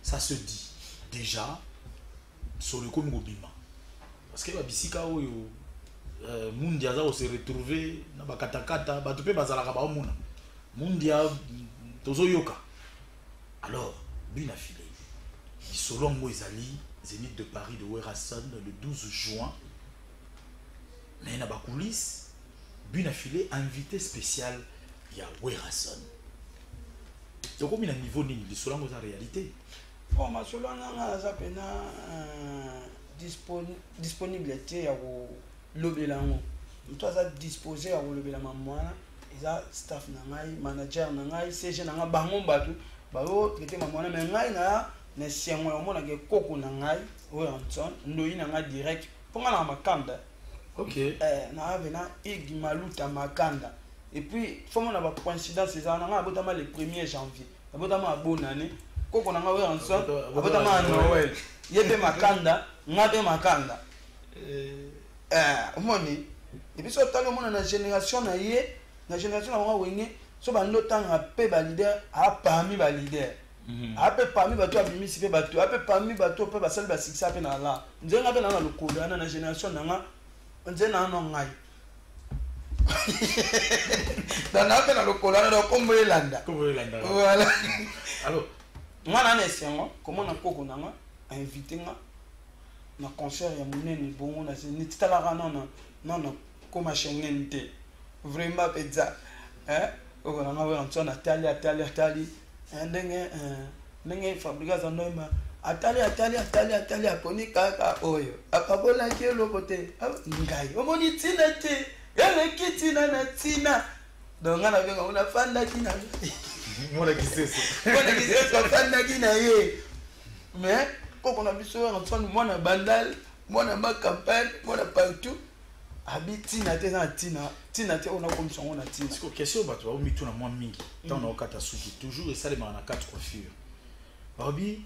Speaker 3: Ça se dit déjà sur le Congo Bima. Parce que Babisika Oyo Mundia se retrouver na bakatakata batupe bazalaka ba omuna. Mundia tozo yoka. Alors, Bina filé. Selon Moïsali, Zénith de Paris de Werrason le 12 juin. Mais na ba coulisses Bina filé invité spécial ya Werrason. C'est comme un niveau ni de cela la réalité.
Speaker 4: Bon, ma solana ça pena disponibilité ya lobela ngo. Toi ça disposer ya lobela mamwana, eza staff na ngai, manager na ngai, CG na ngai bango batu, ba o traiter mamwana mais ngai na siengo ya mona ke koko na ngai, o Anton, ndoyi na ngai direct. Ponga na makanda.
Speaker 3: OK.
Speaker 4: Na avena igi maluta makanda. Et puis, il faut que la coïncidence, c'est ça, on a abotama le 1er janvier. Abotama à bonne année. Quand on a eu un son, abotama à Noël. Yebe makanda, ngabe makanda. Moni. Et puis, so talo mona na génération na ye, na génération na wa wenge, so ba notang a pe ba leader, a parmi ba leader. A pe parmi ba to abimi sipe ba to, a pe parmi ba to pe ba sel ba siksa pe na la. Nzenga pe na na lokoda na génération na nga, nzena na ngai. Dans la peine à l'ocolana de Combo Landa. Voilà.
Speaker 3: Alors,
Speaker 4: moi, comment on a coco invité na concert ya munene bon na ni tala non comme chenente vraiment pizza on a vu Anton atali ndenge fabrication noma atali aponi kaka oyo akabola kelo kote ngai omoni tina te yale kitina na tina donc on a vu on a fanda kina
Speaker 3: mona kiseso
Speaker 4: fanda kina ye mais quand on a vu ça Anton mona bandal mona ma campagne mona partout habitina te na tina te on a comme ça on a tina
Speaker 3: parce que question bato ba mitu na moi mingi tant na okata suki toujours et ça les na quatre coiffures Barbie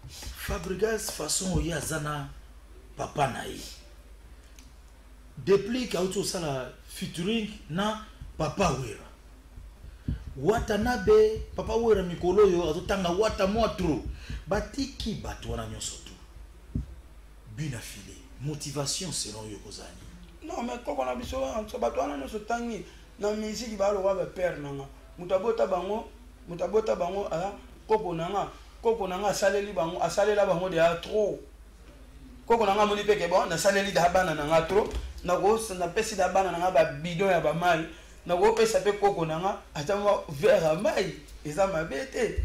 Speaker 3: Fabregas façon oya zana papa na ye depuis qu'auto sala featuring na papa wera Watanabe papa wera mikolo yo azotanga wata moitro batiki bato wana nyoso tu bina filé motivation selon yo kozani.
Speaker 4: Non mais quand on a biso en bato wana nyoso tangi na musique ba lo wa ba père nanga mutabota bango ala koko nanga asaleli bango asalela bango de trop koko nanga moni peke bon na saleli da bana nanga trop na go na pesi da bana nanga ba bidon ya ba mai na go pesa pe koko nanga atama vers mai eza mabete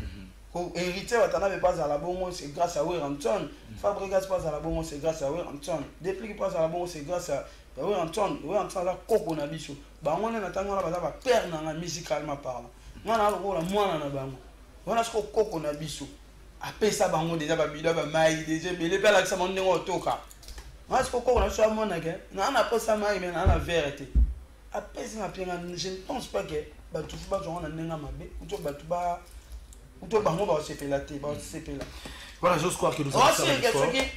Speaker 4: ko hérité watana be pas à la bongo c'est grâce à Wer Anton Fabregas pas à la bongo c'est grâce à Wer Anton depuis pas à la bongo c'est grâce à Wer Anton la koko na biso bango na tango na ba père nanga musicalement parlant mwana lokola mwana na bango wana siko koko na biso apesa bango déjà ba bidon ba mai déjà belé pe la ça mon ndenge otoka wana siko koko na so mona ke na na posa mai mais na na vérité apesa na pinga je ne pense pas que batu ba zo na nenga mabe uto batu ba uto bango ba sepela te ba sepela
Speaker 3: voilà j'ose croire que nous allons faire fort
Speaker 4: et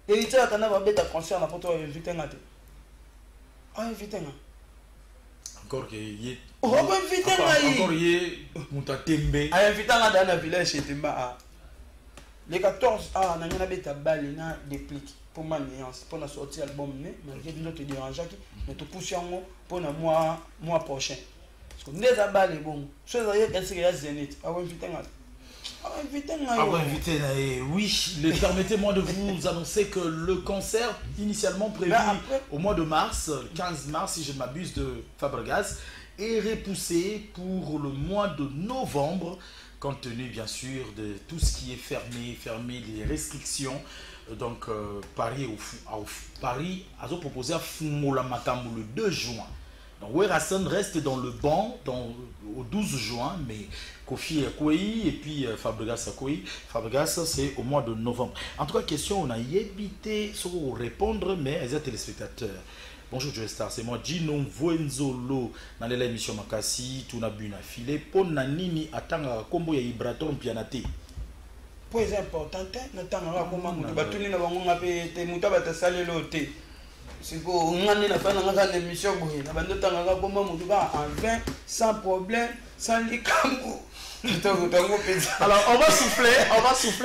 Speaker 4: il t'a na ba beta concert na poto inviter ngate inviter nga
Speaker 3: encore que y
Speaker 4: inviter nga
Speaker 3: encore y muta tembe
Speaker 4: inviter nga dans la village chez Temba le 14 na ngana beta balle na déplique pour ma nuance pour na sortir album mais nous te dérange mais te pousser en pour na mois prochain parce que nous a balle bon chose à dire qu'est-ce qu'il y a Zénith
Speaker 3: oui, permettez-moi de vous annoncer que le concert initialement prévu au mois de mars, le 15 mars si je ne m'abuse, de Fabregas est repoussé pour le mois de novembre compte tenu bien sûr de tout ce qui est fermé, les restrictions. Donc Paris a proposé à Fumola Makambu le 2 juin. Donc Werason reste dans le banc au 12 juin, mais Kofi Akouei et puis Fabregas Akouei. Fabregas c'est au mois de novembre. En tout cas, question, on a évité sur répondre, mais les téléspectateurs. Bonjour Joe Star, c'est moi Gino Vuenzolo dans l'émission Makasi, tout n'a bu filé. Pour Nanini atanga combo ya Ibraton Pianate.
Speaker 4: Point important, n'attendra comment nous batuni na bango ngape te mutabata sale loté. C'est que on a une émission na bando tanga comment mutu ba en 20 sans problème, sans likambu.
Speaker 3: Alors on va souffler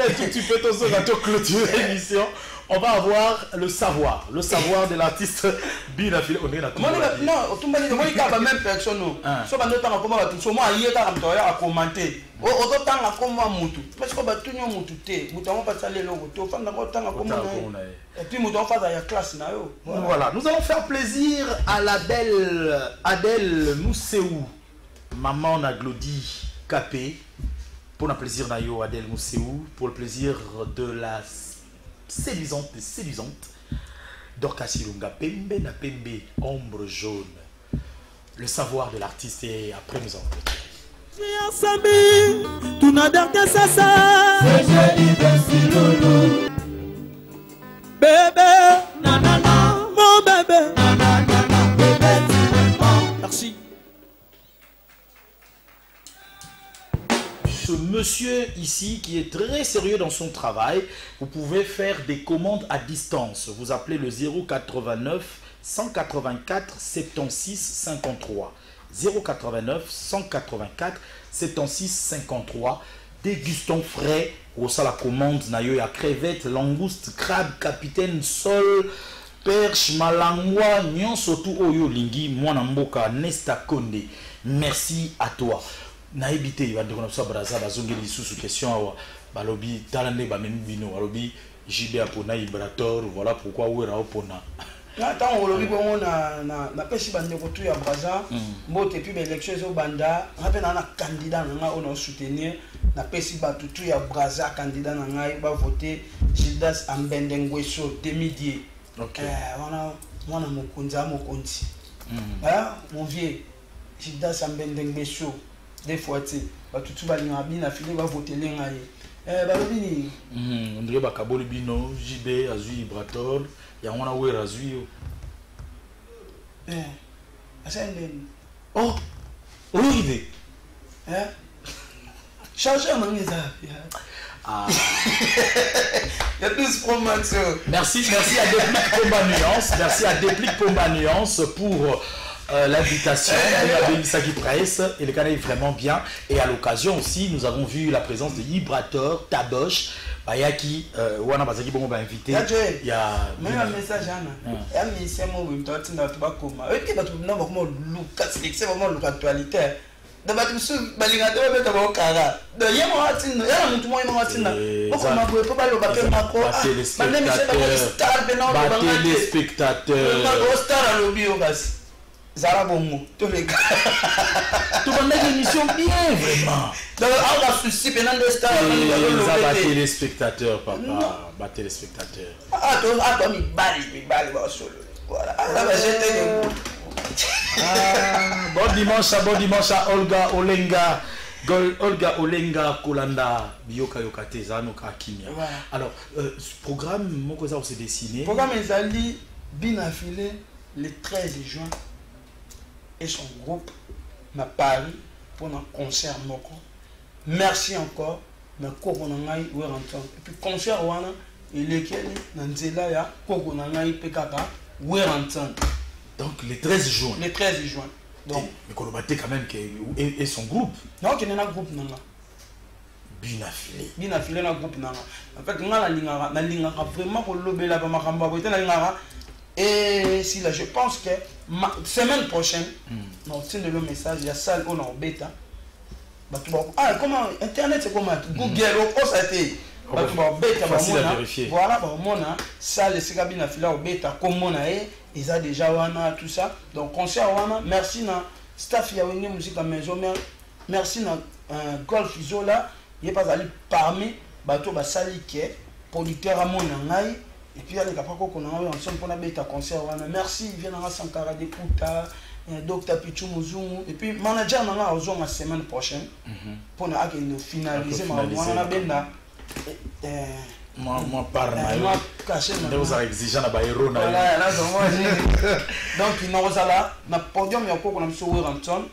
Speaker 3: un tout petit peu tous ceux qui ont clôturé l'émission. On va avoir le savoir de l'artiste Binafile. On est là.
Speaker 4: Non, tout le monde est pas même personne. So bando tanga comment ba tout so moi hier ta à commenter. O tanga comment mutu. Parce que ba tout nyo mutu te. Mutu on pas saler logo. To fanda ko tanga comment. Et puis mutu on fait la classe na yo.
Speaker 3: Voilà, nous allons faire plaisir à la belle Adèle Mousseou. Maman Naglodi Capé. Pour le plaisir d'Ayo Adèle Mousseou, pour le plaisir de la séduisante Dorcas Ilunga Pembe na Pembe, ombre jaune. Le savoir de l'artiste est après nous en
Speaker 1: bébé, nanana, mon bébé, nanana, bébé, merci.
Speaker 3: Ce monsieur ici qui est très sérieux dans son travail, vous pouvez faire des commandes à distance. Vous appelez le 089 184 76 53. 089 184 76 53. Dégustons frais. Au la commande, nayo ya crevette, langouste, crabe, capitaine, sol, perche, malangwa, nyon surtout oyo lingi, mwana mboka, Nesta Konde. Merci à toi. Naibité, il va devenir ça, Braza, Bazongeli, sous question, Balobi, Talande, Bamembino, Balobi, JB Apona, Ibrator, voilà pourquoi Ouera Opona.
Speaker 4: Attends, on a pêché bande pour tout à Braza, Mote, puis l'élection au Banda, on a un candidat, on a soutenu, on a pêché tout à Braza, candidat, on a voté Gildas Ambendengweso, demi-dié.
Speaker 3: Ok.
Speaker 4: On a mon Kunza, mon Konti. Mon vieux, Gildas Ambendengweso. Des fois, tu vas voter les
Speaker 3: on dirait que Bino, JB, Azui, Ibrator, il y a un ouer Azui. Oh, arrivé.
Speaker 4: Changer un ami. Il y a 12 promotions.
Speaker 3: Merci à Déplique Pomba Nuance. Merci à Déplique Pomba Nuance pour l'invitation de Bénissaki Presse et le canal est vraiment bien. Et à l'occasion aussi, nous avons vu la présence de Ibrator, Taboche, Bayaki, Wana Bazaki Bongo va inviter. Il y a
Speaker 4: un message, Anna. Il y a un message, c'est vraiment l'actualité. D'abord, tu sais, Balingato va être au Kara. De Yamatin, il y a un mouvement Yamatina. Pourquoi ma boue pas le papier macro?
Speaker 3: Téléspectateurs.
Speaker 4: Star à l'obiogas. Zarabongo, tous les gars.
Speaker 3: Tu vas mettre l'émission bien, vraiment.
Speaker 4: Donc, on va soucier pendant des stars.
Speaker 3: Téléspectateurs, papa. Bah, téléspectateurs.
Speaker 4: Ah, toi, mi bali, solo. Voilà.
Speaker 3: Bon dimanche à Olga Olenga Kolanda Bioka Yokate Zanoka Kimia. Alors, ce programme, mon cousin, s'est dessiné.
Speaker 4: Le programme est allé bien affilé le 13 juin et son groupe m'a Paris pour un concert moko. Merci encore. Mais koko na ngai Weranton. Et puis concert wana elekeli na nzela ya koko na ngai pekaka Weranton.
Speaker 3: Donc le 13 juin.
Speaker 4: Le 13 juin. Donc
Speaker 3: mais Kolobate quand même et son groupe.
Speaker 4: Non, qui n'est pas groupe nanga.
Speaker 3: Binafilé.
Speaker 4: Binafilé na groupe nanga. En fait nga na lingaka vraiment ko lobela ba makamba bo tena lingaka. Et si là je pense que semaine prochaine non c'est le message il y a salle on en bêta. Ah comment internet c'est comment Google au ça a été
Speaker 3: facile à vérifier.
Speaker 4: Voilà bah mon salle c'est Binafilé au bêta comme on a ils a déjà wana tout ça donc concert wana merci na staff ya wenge musique à maison merci na golf isola il est pas allé parmi bateau ba sali ke producteur à mon ngai et puis allez capable qu'on a ensemble pour na bêta concert wana merci vient na Sankara de Puta Dr Pichu Muzungu et puis manager na ozon la semaine prochaine pour na nous finaliser ma benda
Speaker 3: moi par moi
Speaker 4: caché
Speaker 3: vous avez exigeant na ba héros na
Speaker 4: voilà là donc il nous là na podium ya ko na mso Weranton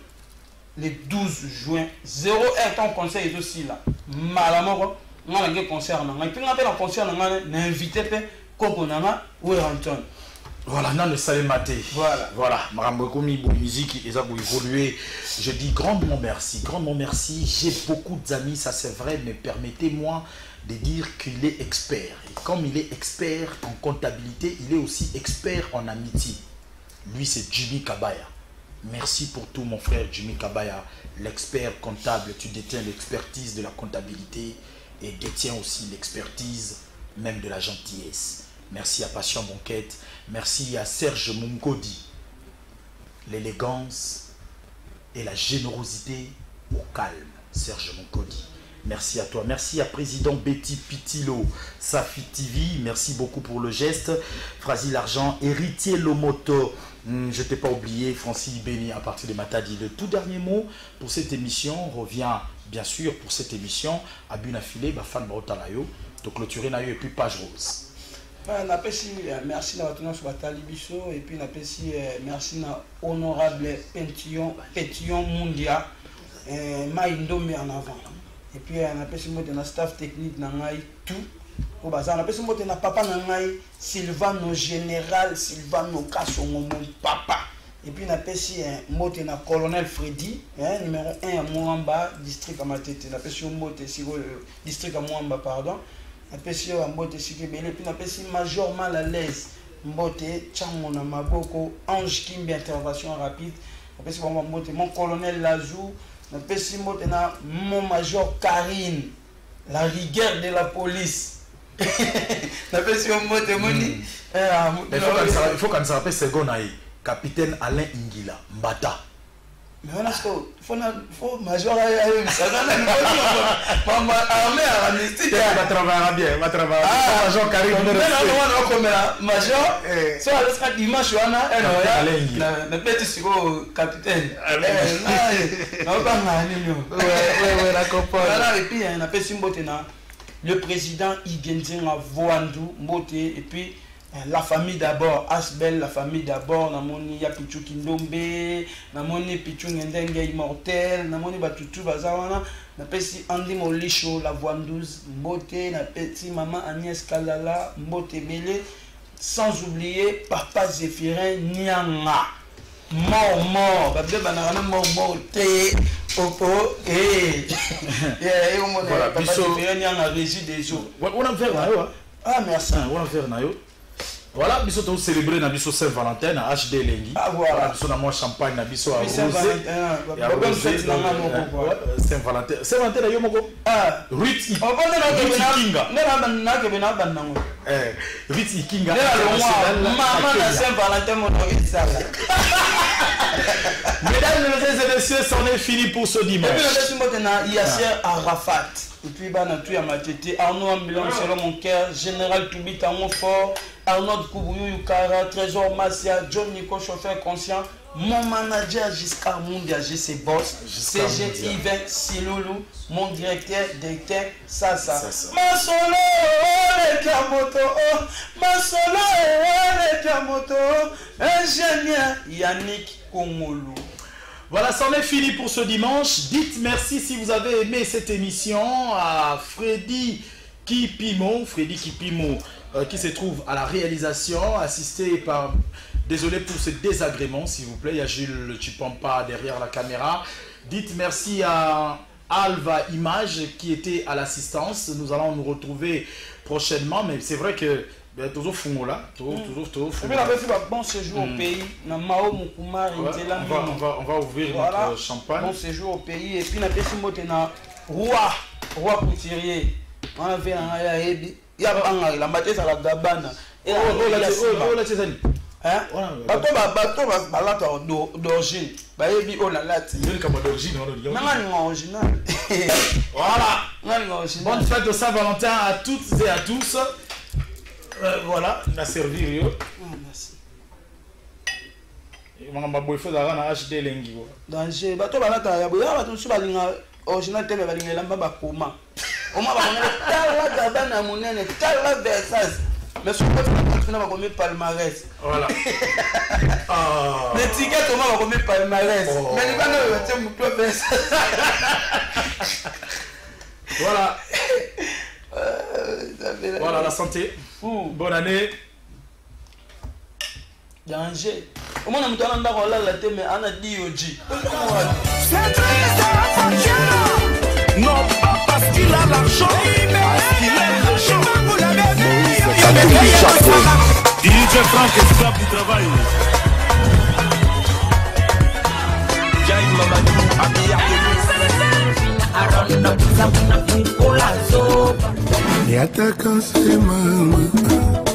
Speaker 4: le 12 juin 01 ton concert est aussi là malamoko nga nge concert na ngai puis nga pe na concert na ngai na invité pe koko na Weranton.
Speaker 3: Voilà, non, le salé maté.
Speaker 4: Voilà.
Speaker 3: Voilà, Marambokomi, pour musique, ils ont évolué. Je dis grandement merci. J'ai beaucoup d'amis, ça c'est vrai, mais permettez-moi de dire qu'il est expert. Et comme il est expert en comptabilité, il est aussi expert en amitié. Lui, c'est Jimmy Kabaya. Merci pour tout, mon frère Jimmy Kabaya, l'expert comptable. Tu détiens l'expertise de la comptabilité et détiens aussi l'expertise même de la gentillesse. Merci à Patient Bonquette. Merci à Serge Mungodi. L'élégance et la générosité au calme. Serge Mungodi. Merci à toi. Merci à Président Betty Pitilo, Safi TV. Merci beaucoup pour le geste. Frasil Argent, Héritier Lomoto. Je ne t'ai pas oublié, Francis Béni à partir de Matadi. Le tout dernier mot pour cette émission revient bien sûr pour cette émission à Binafilé, Bafan Brotalayo, de clôturer Nayo et puis page rose.
Speaker 4: Merci à votre et puis merci à honorable Pétillon Mundia Maïndombe en avant. Et puis on a staff technique tout. On a papa Sylvano Général, Sylvano Kassongo mon papa. Et puis on a un colonel Freddy, numéro 1 à Mouamba, district à Matete. On a district à Mouamba, pardon. Napesi wa mbote sikebele puis napesi major mal à l'aise mbote tchangona maboko Ange Kimbi intervention rapide napesi wa mbote mon colonel Lazou napesi mbote na mon major Karine la rigueur de la police napesi wa mbote moni
Speaker 3: il faut qu'on s'appelle Segonaï capitaine Alain Ingila Mbata.
Speaker 4: Mais on a faut major ça maman armée amnistie
Speaker 3: va travailler bien major Karim
Speaker 4: major ça sera dimanche on na petit siko capitaine non pas nani ouais la comprendre voilà et puis on a pesi mbote na le président Igenzinga Voandu mbote et puis la famille d'abord, Asbel, la famille d'abord, namoni ya Pichu Kindombe, namoni Pichu Ngendenge immortel, namoni Batutu Bazawana, napesi Andy Molisho, la Voandouse, Mbote, napesi maman Agnès Kalala, Mbote Bele, sans oublier Papa Zéphirin Nyanga. Mort, babé banana mort, té, opo,
Speaker 3: voilà,
Speaker 4: Papa Zéphirin Nyanga, régie des eaux.
Speaker 3: On a fait nayo.
Speaker 4: Ah, merci.
Speaker 3: On a fait nayo. Voilà, nous avons célébré na biso Saint-Valentin na HD Lengi.
Speaker 4: Ah voilà.
Speaker 3: Nous avons champagne na biso à rosé. Saint-Valentin. Saint-Valentin na yo moko.
Speaker 4: Ah,
Speaker 3: Rit Ikinga. Rit Ikinga.
Speaker 4: Maman na Saint-Valentin mon ça.
Speaker 3: Mesdames et messieurs, c'en est fini pour ce dimanche.
Speaker 4: Et puis il y a Yasser Arafat. Et puis tout à Matete, Arnaud Ambulant, selon mon cœur, Général Toubit Tango Fort, Arnaud Koubouyou Yukara, Trésor Massia, John Nico, chauffeur conscient, mon manager Giscard Mundia, ses boss, CG Yves Siloulou, mon directeur Sasa. Masolo, le Kamoto, Masolo, le Kamoto, ingénieur Yannick Kongolou.
Speaker 3: Voilà, c'en est fini pour ce dimanche. Dites merci si vous avez aimé cette émission à Freddy Kipimo, qui se trouve à la réalisation, assisté par... Désolé pour ce désagrément, s'il vous plaît. Il y a Jules Chipampa derrière la caméra. Dites merci à Alva Image qui était à l'assistance. Nous allons nous retrouver prochainement, mais c'est vrai que toujours fou là, toujours.
Speaker 4: Mais la fait bon séjour au pays. On
Speaker 3: va ouvrir notre champagne.
Speaker 4: Bon séjour au pays et puis on a fait na roi couturier. On a fait il y a la matière à la gabana. Et hein? Bateau balata d'origine. Bayebi on la lati.
Speaker 3: D'origine.
Speaker 4: Original.
Speaker 3: Voilà. Bonne fête de Saint-Valentin à toutes et à tous. Voilà, on a servi.
Speaker 4: Merci.
Speaker 3: On a boyfriend à HD Lengi.
Speaker 4: Danger. Bateau balata ya boya bateau sur balinga original teme balinga lamba bakoma. Oma bakona tala gabana monene tala Versace. Mais sur quoi tu vas combien palmarès.
Speaker 3: Voilà.
Speaker 4: Les tickets on va combien palmarès. Mais les banques tu me toi
Speaker 3: Voilà. Voilà la santé. Bonne année.
Speaker 4: Danger. Au moins on a ndako la teme ana DOG.
Speaker 5: Non pas parce qu'il a l'argent, parce qu'il a l'argent. DJ Frank est là pour travailler.
Speaker 6: Et attaquant c'est maman.